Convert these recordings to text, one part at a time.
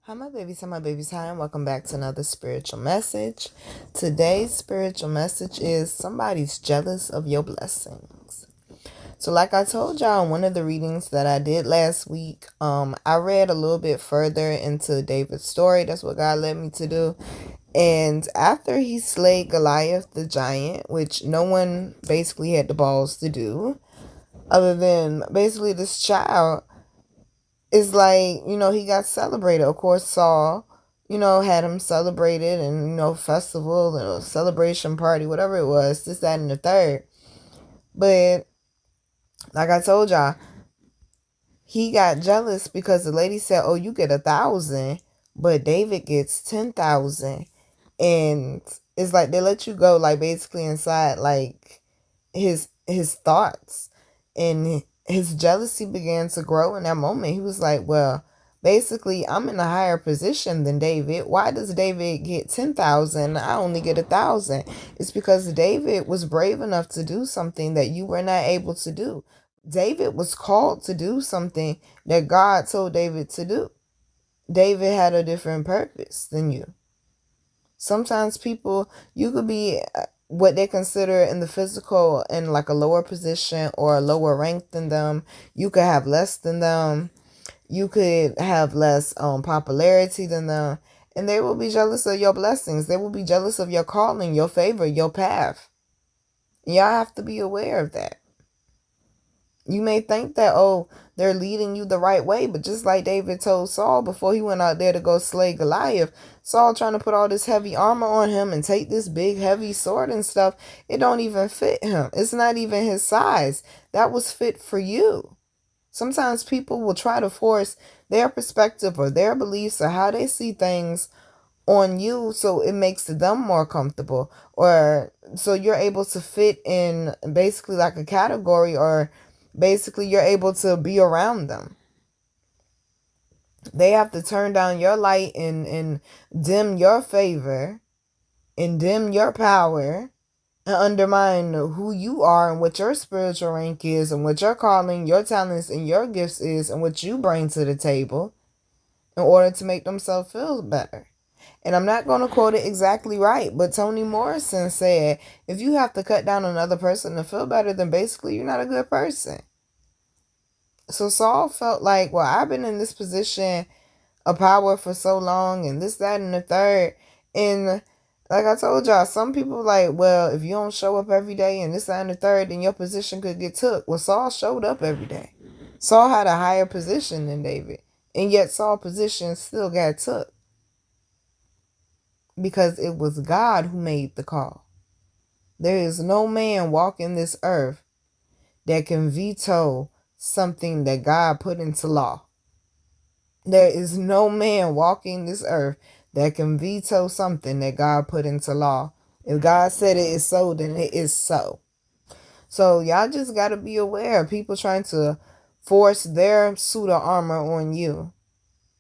Hi, my babies. Hi, my babies. Hi, and welcome back to another spiritual message. Today's spiritual message is somebody's jealous of your blessings. So, like I told y'all in one of the readings that I did last week, I read a little bit further into David's story. That's what God led me to do. And after he slayed Goliath the giant, which no one basically had the balls to do, other than basically this child, it's like, he got celebrated. Of course, Saul, had him celebrated and, festival and celebration party, whatever it was, this, that, and the third. But like I told y'all, he got jealous because the lady said, oh, you get 1,000, but David gets 10,000. And it's like they let you go, like, basically inside, like, his thoughts. And his jealousy began to grow in that moment. He was like, well, basically, I'm in a higher position than David. Why does David get 10,000? I only get 1,000. It's because David was brave enough to do something that you were not able to do. David was called to do something that God told David to do. David had a different purpose than you. Sometimes people, you could be what they consider in the physical in like a lower position or a lower rank than them. You could have less than them. You could have less popularity than them. And they will be jealous of your blessings. They will be jealous of your calling, your favor, your path. Y'all have to be aware of that. You may think that, oh, they're leading you the right way, but just like David told Saul before he went out there to go slay Goliath, Saul trying to put all this heavy armor on him and take this big heavy sword and stuff, it don't even fit him. It's not even his size. That was fit for you. Sometimes people will try to force their perspective or their beliefs or how they see things on you so it makes them more comfortable, or so you're able to fit in basically like a category, or basically you're able to be around them. They have to turn down your light and dim your favor and dim your power and undermine who you are and what your spiritual rank is and what your calling, your talents, and your gifts is and what you bring to the table in order to make themselves feel better. And I'm not going to quote it exactly right, but Toni Morrison said, if you have to cut down another person to feel better, then basically you're not a good person. So Saul felt like, well, I've been in this position of power for so long and this, that, and the third. And like I told y'all, some people like, well, if you don't show up every day and this, that, and the third, then your position could get took. Well, Saul showed up every day. Saul had a higher position than David. And yet Saul's position still got took. Because it was God who made the call. There is no man walking this earth that can veto something that God put into law. There is no man walking this earth that can veto something that God put into law. If God said it is so, then it is so. So y'all just got to be aware of people trying to force their suit of armor on you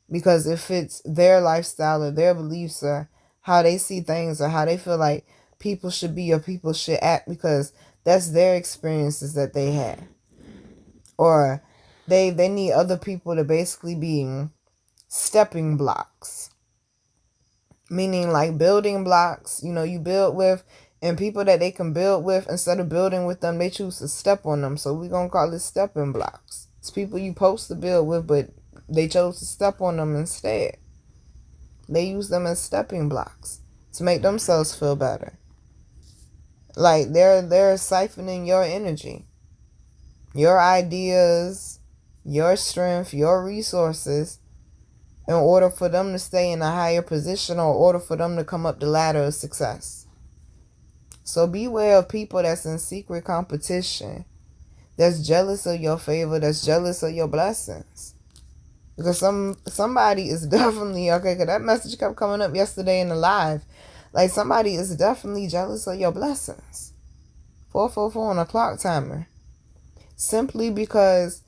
because it fits their lifestyle or their beliefs or how they see things or how they feel like people should be or people should act, because that's their experiences that they had. Or they need other people to basically be stepping blocks. Meaning like building blocks, you build with, and people that they can build with, instead of building with them, they choose to step on them. So we're going to call it stepping blocks. It's people you supposed to build with, but they chose to step on them instead. They use them as stepping blocks to make themselves feel better. Like they're siphoning your energy, your ideas, your strength, your resources in order for them to stay in a higher position or in order for them to come up the ladder of success. So beware of people that's in secret competition, that's jealous of your favor, that's jealous of your blessings. Because somebody is definitely, okay, because that message kept coming up yesterday in the live. Like somebody is definitely jealous of your blessings. 444 on a clock timer. Simply because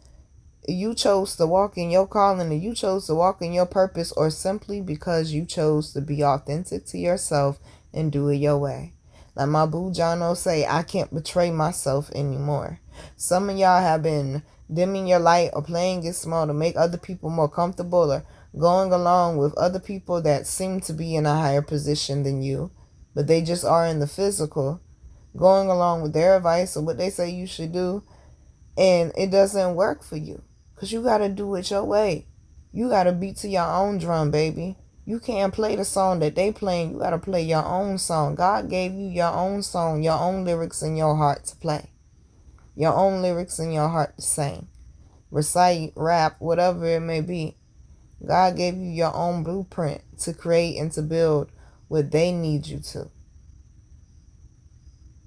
you chose to walk in your calling and you chose to walk in your purpose, or simply because you chose to be authentic to yourself and do it your way. Like my boo Jono say, I can't betray myself anymore. Some of y'all have been dimming your light or playing it small to make other people more comfortable or going along with other people that seem to be in a higher position than you, but they just are in the physical, going along with their advice or what they say you should do, and it doesn't work for you because you got to do it your way. You got to beat to your own drum, baby. You can't play the song that they playing. You got to play your own song. God gave you your own song, your own lyrics in your heart to play, your own lyrics in your heart to sing, recite, rap, whatever it may be. God gave you your own blueprint to create and to build what they need you to.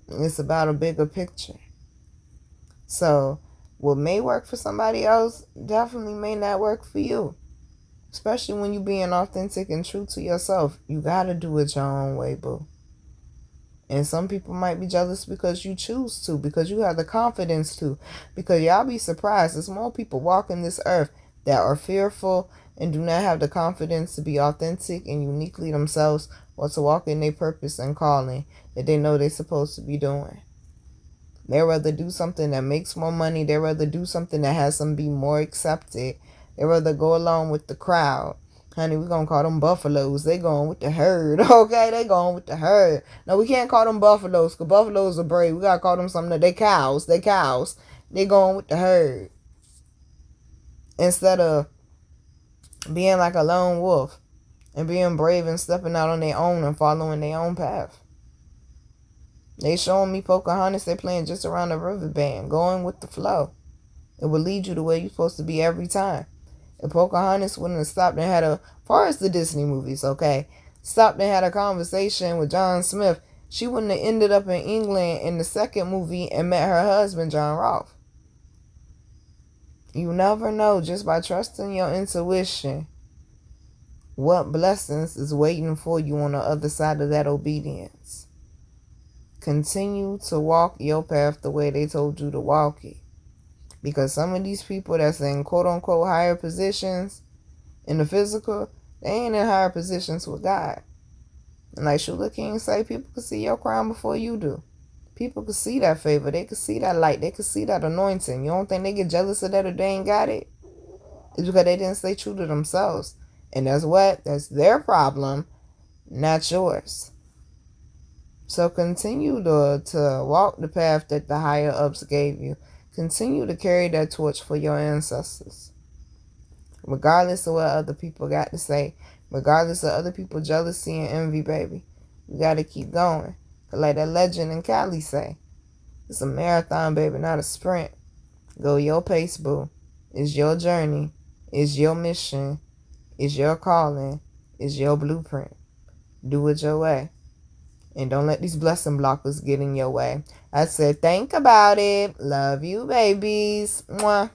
It's about a bigger picture. So what may work for somebody else definitely may not work for you. Especially when you're being authentic and true to yourself. You got to do it your own way, boo. And some people might be jealous because you choose to, because you have the confidence to. Because y'all be surprised, there's more people walking this earth that are fearful and do not have the confidence to be authentic and uniquely themselves, or to walk in their purpose and calling that they know they're supposed to be doing. They'd rather do something that makes more money. They'd rather do something that has them be more accepted. They'd rather go along with the crowd. Honey, we're going to call them buffaloes. They going with the herd. Okay, they going with the herd. No, we can't call them buffaloes because buffaloes are brave. We got to call them something that they cows. They cows. They going with the herd. Instead of being like a lone wolf and being brave and stepping out on their own and following their own path. They showing me Pocahontas. They playing just around the riverband, going with the flow. It will lead you to where you're supposed to be every time. If Pocahontas wouldn't have stopped and had as far as the Disney movies, okay, stopped and had a conversation with John Smith, she wouldn't have ended up in England in the second movie and met her husband, John Rolfe. You never know, just by trusting your intuition, what blessings is waiting for you on the other side of that obedience. Continue to walk your path the way they told you to walk it. Because some of these people that's in quote-unquote higher positions in the physical, they ain't in higher positions with God. And like Shula King say, people can see your crown before you do. People can see that favor. They can see that light. They can see that anointing. You don't think they get jealous of that if they ain't got it? It's because they didn't stay true to themselves. And that's what? That's their problem, not yours. So continue to walk the path that the higher ups gave you. Continue to carry that torch for your ancestors. Regardless of what other people got to say. Regardless of other people's jealousy and envy, baby. You got to keep going. Like that legend in Cali say. It's a marathon, baby, not a sprint. Go your pace, boo. It's your journey. It's your mission. It's your calling. It's your blueprint. Do it your way. And don't let these blessing blockers get in your way. I said, think about it. Love you, babies. Mwah.